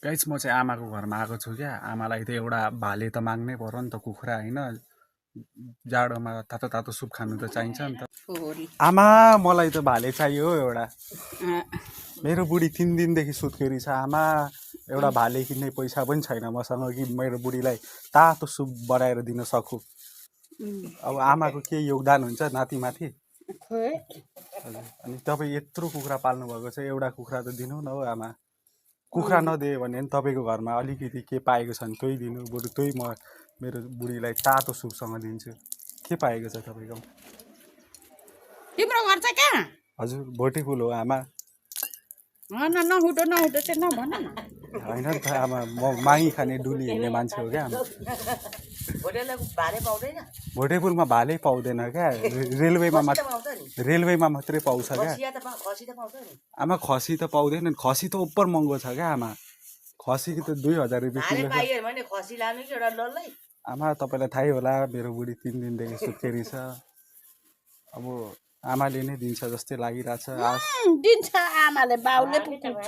Guys म चाहिँ आमाको घरमा आएको छु क्या। आमालाई त एउटा भाले त माग्नै पर्यो नि त, कुखुरा होइन। जाडोमा तातो तातो सुप खानु त चाहिन्छ नि त। आमा मलाई त भाले चाहियो हो एउटा। मेरो बुढी 3 दिनदेखि सुत्केरी छ आमा। एउटा भाले किन्ने पैसा पनि छैन मसँग कि मेरो बुढीलाई तातो सुप बनाएर दिन सकु। अब आमाको के योगदान हुन्छ नातिमाथि। हजुर, अनि तपाईँ यत्रो कुखुरा पाल्नु भएको छ, एउटा कुखुरा त दिनु न हो आमा। कुखुरा नदिए भने नि तपाईँको घरमा अलिकति के पाएको छ भने त्यही दिनु, बरु त्यही म मेरो बुढीलाई तातो सुपसँग दिन्छु। के पाएको छ तपाईँको? तिम्रो घर चाहिँ कहाँ? हजुर, भोटेपुल हो आमा। नहुटो चाहिँ नभन न। होइन नि त आमा, म मागी खाने डुली हिँड्ने मान्छे हो क्या आमा। भोटेपुलमा भाले पाउँदैन क्या, रेलवेमा मात्रै पाउँछ क्या आमा। खसी त पाउँदैन नि, खसी त उपर महँगो छ क्या आमा। खसीको त 2000 रुपियाँ किलो छ आमा। तपाईँलाई थाहै होला मेरो बुढी 3 दिनदेखि सुत्केरी छ। अब आमाले नै दिन्छ जस्तै लागिरहेछ। दिन्छ आमाले, बाउले पुग्छ।